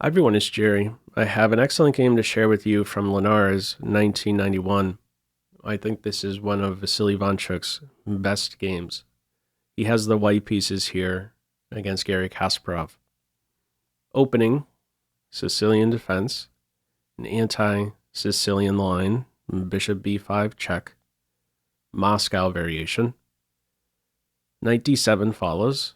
Hi everyone, it's Jerry. I have an excellent game to share with you from Linares, 1991. I think this is one of Vasyl Ivanchuk's best games. He has the white pieces here against Garry Kasparov. Opening, Sicilian defense, an anti-Sicilian line, bishop b5 check, Moscow variation. Knight d7 follows,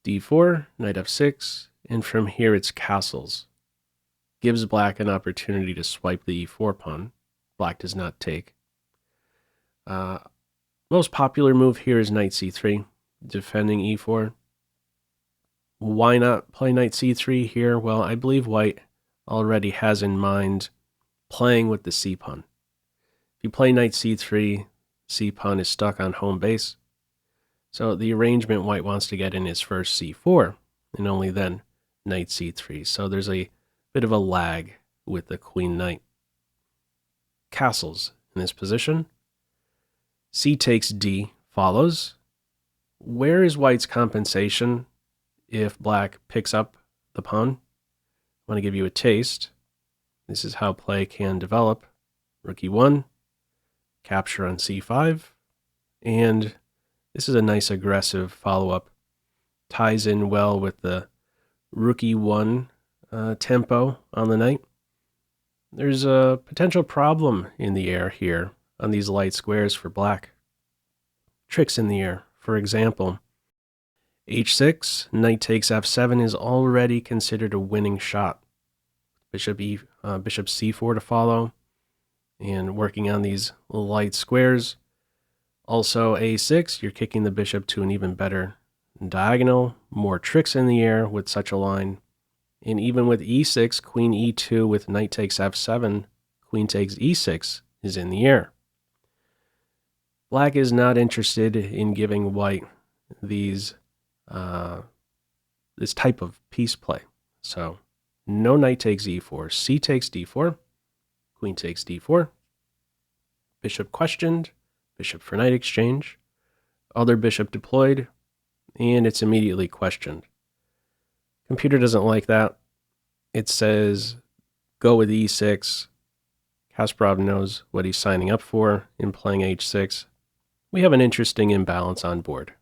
d4, knight f6, and from here it's castles. Gives black an opportunity to swipe the e4 pawn. Black does not take. Most popular move here is knight c3, defending e4. Why not play knight c3 here? Well, I believe white already has in mind playing with the c pawn. If you play knight c3, c pawn is stuck on home base. So the arrangement white wants to get in is first c4, and only then knight c3. So there's a bit of a lag with the queen knight. Castles in this position. C takes d follows. Where is white's compensation if black picks up the pawn? I want to give you a taste. This is how play can develop. Rook e1, capture on c5, and this is a nice aggressive follow-up. Ties in well with the Rook e1 tempo on the knight. There's a potential problem in the air here on these light squares for black. Tricks in the air. For example, h6, knight takes f7 is already considered a winning shot. Bishop c4 to follow, and working on these light squares. Also a6, you're kicking the bishop to an even better diagonal. More tricks in the air with such a line. And even with e6, queen e2 with knight takes f7, queen takes e6 is in the air. Black is not interested in giving white these this type of piece play. So no knight takes e4, c takes d4, queen takes d4, bishop questioned, bishop for knight exchange, other bishop deployed, and it's immediately questioned. Computer doesn't like that. It says go with e6. Kasparov knows what he's signing up for in playing h6. We have an interesting imbalance on board.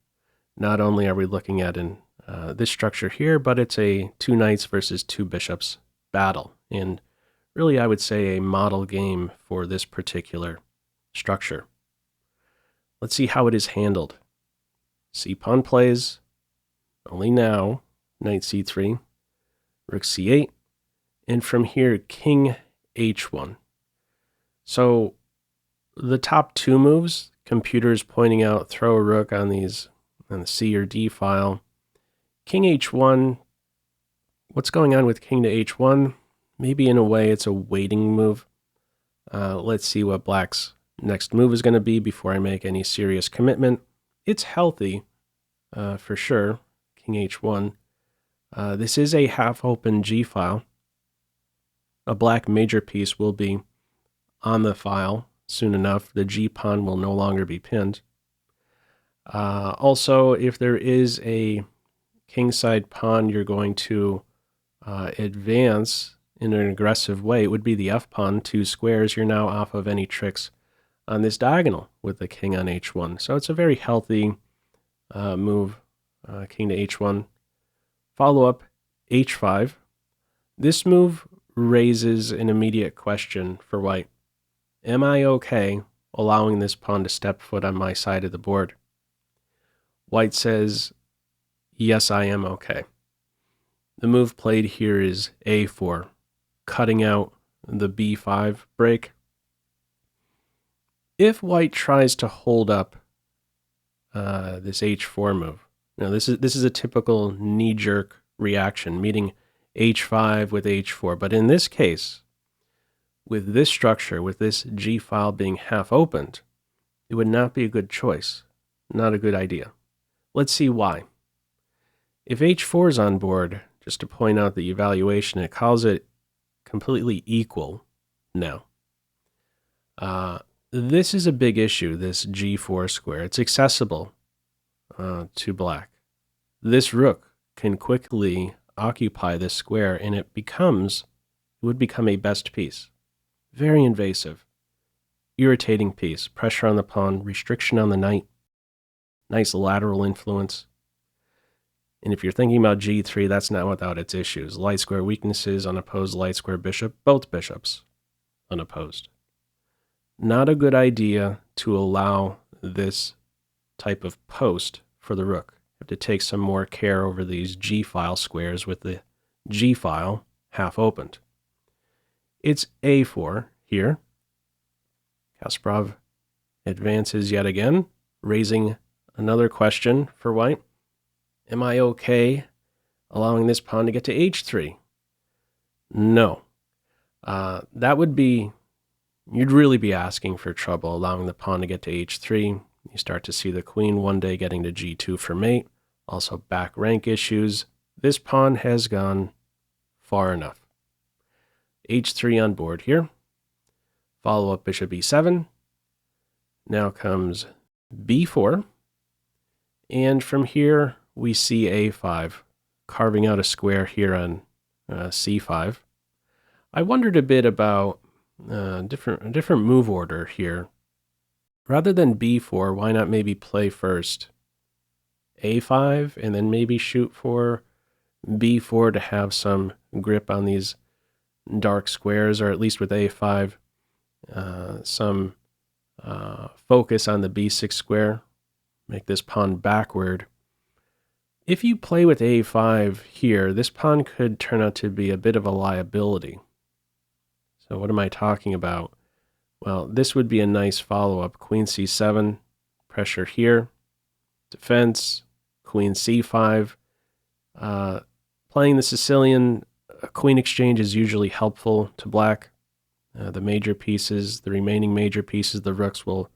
Not only are we looking at this structure here, but it's a two knights versus two bishops battle. And really, I would say a model game for this particular structure. Let's see how it is handled. C-pawn plays, only now, knight c3, rook c8, and from here, king h1. So the top two moves, computers pointing out throw a rook on the c or d file. King h1, what's going on with king to h1? Maybe in a way it's a waiting move. Let's see what black's next move is going to be before I make any serious commitment. It's healthy, for sure, king h1. This is a half-open g file. A black major piece will be on the file soon enough. The g pawn will no longer be pinned. Also, if there is a kingside pawn you're going to advance in an aggressive way, it would be the f pawn, two squares. You're now off of any tricks on this diagonal with the king on h1. So it's a very healthy move, king to h1. Follow up, h5. This move raises an immediate question for white. Am I okay allowing this pawn to step foot on my side of the board? White says, yes, I am okay. The move played here is a4, cutting out the b5 break. If white tries to hold up this h4 move, now this is a typical knee-jerk reaction, meeting h5 with h4. But in this case, with this structure, with this g file being half opened, it would not be a good choice, not a good idea. Let's see why. If h4 is on board, just to point out the evaluation, it calls it completely equal now. This is a big issue, this g4 square. It's accessible to black. This rook can quickly occupy this square, and it would become a best piece. Very invasive, irritating piece, pressure on the pawn, restriction on the knight, nice lateral influence. And if you're thinking about G3, that's not without its issues. Light square weaknesses, unopposed light square bishop, both bishops unopposed. Not a good idea to allow this type of post for the rook. You have to take some more care over these G-file squares with the G-file half opened. It's A4 here. Kasparov advances yet again, raising another question for white. Am I okay allowing this pawn to get to H3? No. That would be, you'd really be asking for trouble allowing the pawn to get to H3. You start to see the queen one day getting to G2 for mate. Also back rank issues. This pawn has gone far enough. H3 on board here. Follow up bishop E7. Now comes B4. And from here we see A5 carving out a square here on C5. I wondered a bit about a different move order here. Rather than B4, why not maybe play first A5 and then maybe shoot for B4 to have some grip on these dark squares, or at least with A5, some focus on the B6 square, make this pawn backward. If you play with A5 here, this pawn could turn out to be a bit of a liability. So what am I talking about? Well, this would be a nice follow-up. Queen C7, pressure here, defense, Queen C5. Playing the Sicilian, queen exchange is usually helpful to black. The major pieces, the remaining major pieces, the rooks will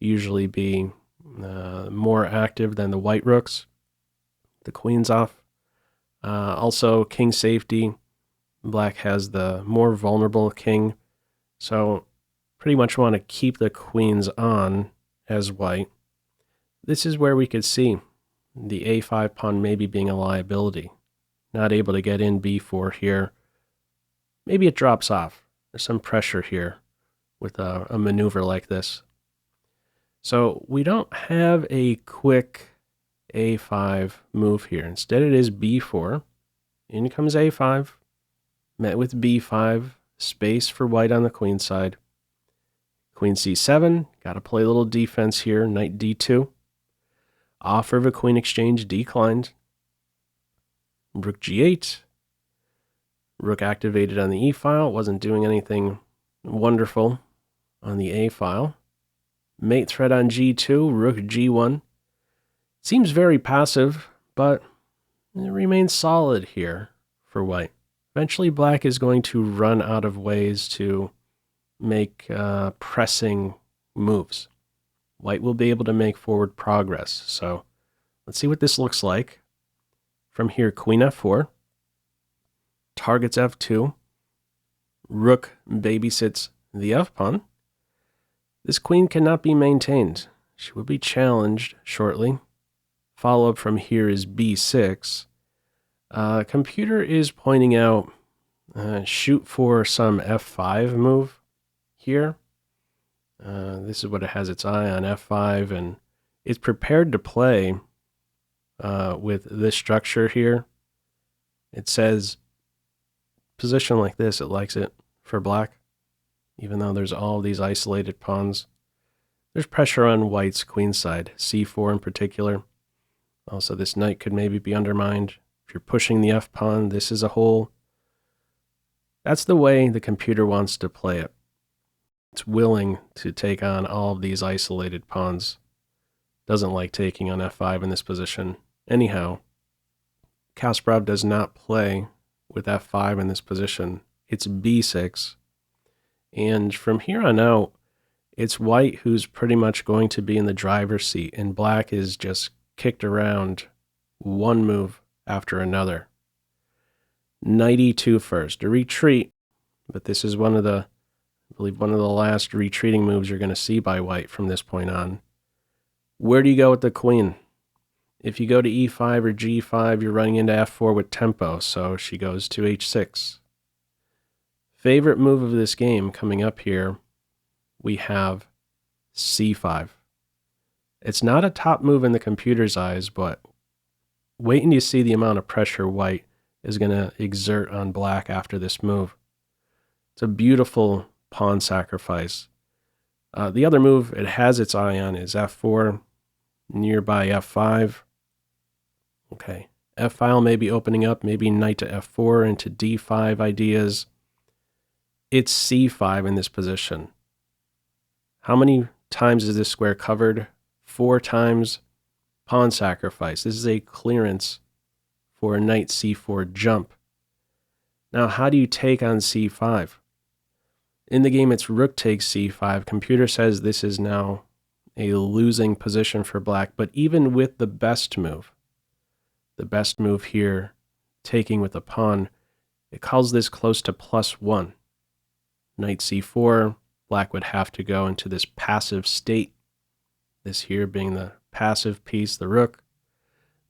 usually be more active than the white rooks. The queen's off. Also, king safety. Black has the more vulnerable king. So pretty much want to keep the queens on as white. This is where we could see the A5 pawn maybe being a liability. Not able to get in B4 here. Maybe it drops off. There's some pressure here with a maneuver like this. So we don't have a quick A5 move here. Instead it is B4. In comes A5. Met with B5. Space for white on the queen side. Queen C7. Got to play a little defense here. Knight D2. Offer of a queen exchange declined. Rook G8. Rook activated on the E file. Wasn't doing anything wonderful on the A file. Mate threat on G2. Rook G1. Seems very passive, but it remains solid here for white. Eventually black is going to run out of ways to make pressing moves. White will be able to make forward progress. So let's see what this looks like. From here, Queen F4. Targets F2. Rook babysits the F pawn. This queen cannot be maintained. She will be challenged shortly. Follow up from here is B6. Computer is pointing out shoot for some F5 move here. This is what it has its eye on, F5, and it's prepared to play with this structure here. It says position like this, it likes it for black, even though there's all these isolated pawns. There's pressure on white's queen side, C4 in particular. Also, this knight could maybe be undermined. If you're pushing the F pawn, this is a hole. That's the way the computer wants to play it. It's willing to take on all of these isolated pawns. Doesn't like taking on F5 in this position. Anyhow, Kasparov does not play with F5 in this position. It's B6. And from here on out, it's white who's pretty much going to be in the driver's seat, and black is just kicked around one move after another. Knight E2 first, a retreat, but this is one of the, I believe, one of the last retreating moves you're going to see by white from this point on. Where do you go with the queen? If you go to e5 or g5, you're running into f4 with tempo, so she goes to h6. Favorite move of this game coming up here, we have c5. It's not a top move in the computer's eyes, but wait until you see the amount of pressure white is going to exert on black after this move. It's a beautiful pawn sacrifice. The other move it has its eye on is f4, nearby f5. Okay, f-file may be opening up, maybe knight to f4 into d5 ideas. It's c5 in this position. How many times is this square covered? 4 times. Pawn sacrifice. This is a clearance for a knight c4 jump. Now, how do you take on c5? In the game, it's rook takes c5. Computer says this is now a losing position for black, but even with the best move here, taking with a pawn, it calls this close to +1. Knight c4, black would have to go into this passive state. This here being the passive piece, the rook.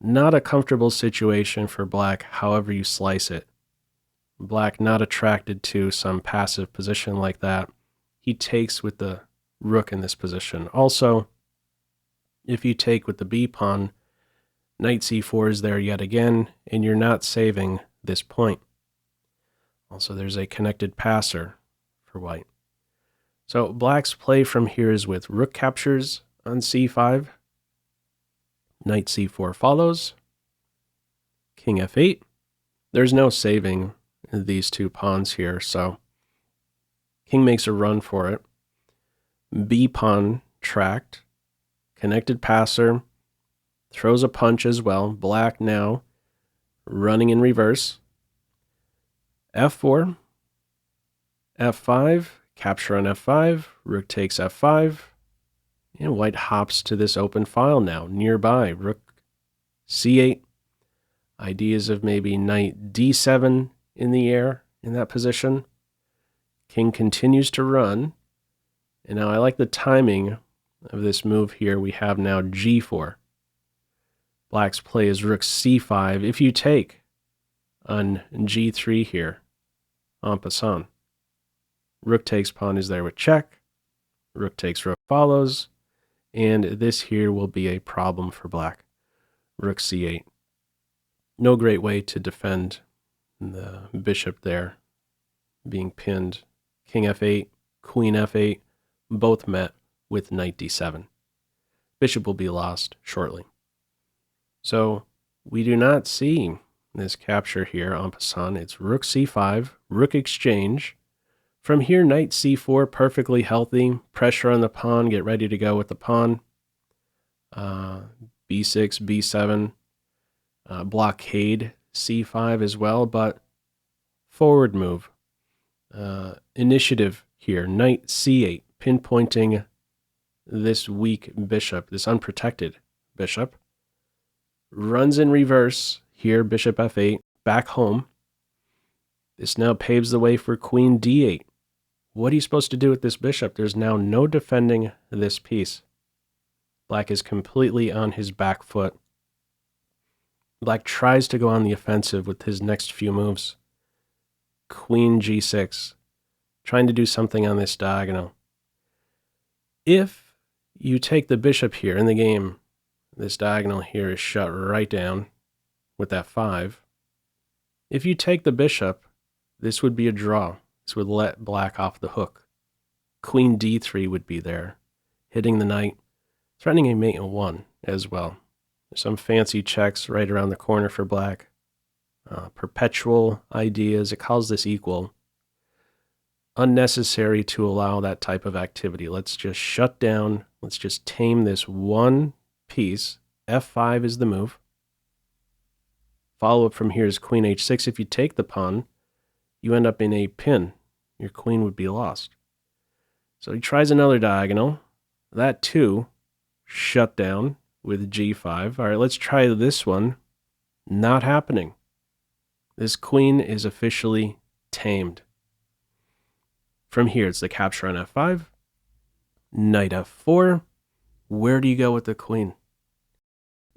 Not a comfortable situation for black, however you slice it. Black not attracted to some passive position like that. He takes with the rook in this position. Also, if you take with the b pawn, knight c4 is there yet again, and you're not saving this point. Also, there's a connected passer for white. So black's play from here is with rook captures on c5, knight c4 follows, king f8. There's no saving these 2 pawns here, so king makes a run for it. B pawn tracked, connected passer, throws a punch as well. Black now running in reverse. f4, f5, capture on f5, rook takes f5, and white hops to this open file now. Nearby, rook c8. Ideas of maybe knight d7 in the air in that position. King continues to run. And now I like the timing of this move here. We have now g4. Black's play is rook c5. If you take on g3 here, en passant, rook takes pawn is there with check. Rook takes rook follows. And this here will be a problem for black. Rook c8. No great way to defend the bishop there being pinned. King f8, queen f8, both met with knight d7. Bishop will be lost shortly. So we do not see this capture here en passant. It's rook c5, rook exchange. From here, knight c4, perfectly healthy. Pressure on the pawn, get ready to go with the pawn. b6, b7, blockade c5 as well, but forward move. Initiative here, knight c8, pinpointing this weak bishop, this unprotected bishop. Runs in reverse here, bishop f8, back home. This now paves the way for queen d8. What are you supposed to do with this bishop? There's now no defending this piece. Black is completely on his back foot. Black tries to go on the offensive with his next few moves. Queen g6, trying to do something on this diagonal. If you take the bishop here in the game, this diagonal here is shut right down with f5. If you take the bishop, this would be a draw. This would let black off the hook. Queen d3 would be there, hitting the knight, threatening a mate in 1 as well. There's some fancy checks right around the corner for black. Perpetual ideas, it calls this equal. Unnecessary to allow that type of activity. Let's just shut down, let's just tame this one piece. f5 is the move. Follow up from here is queen h6. If you take the pawn, you end up in a pin. Your queen would be lost. So he tries another diagonal. That too, shut down with g5. All right, let's try this one. Not happening. This queen is officially tamed. From here, it's the capture on f5. Knight f4. Where do you go with the queen?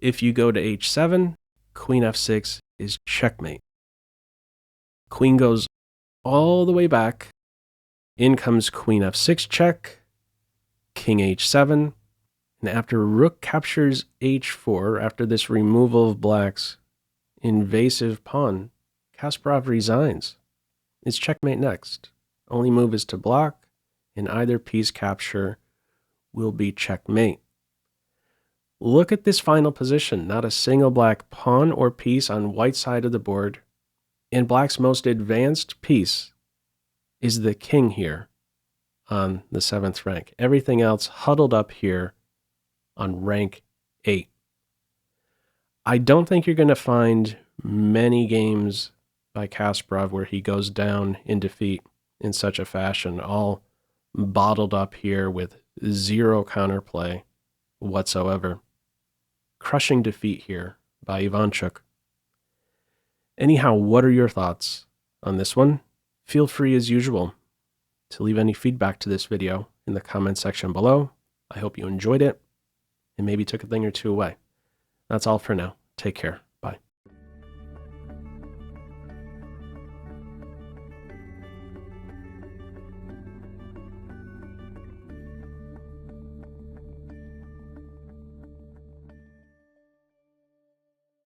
If you go to h7, queen f6 is checkmate. Queen goes all the way back. In comes queen f6 check, king h7, and after rook captures h4, after this removal of black's invasive pawn, Kasparov resigns. It's checkmate next. Only move is to block, and either piece capture will be checkmate. Look at this final position. Not a single black pawn or piece on white side of the board, and black's most advanced piece is the king here on the 7th rank. Everything else huddled up here on rank 8. I don't think you're going to find many games by Kasparov where he goes down in defeat in such a fashion, all bottled up here with zero counterplay whatsoever. Crushing defeat here by Ivanchuk. Anyhow, what are your thoughts on this one? Feel free as usual to leave any feedback to this video in the comment section below. I hope you enjoyed it and maybe took a thing or two away. That's all for now. Take care.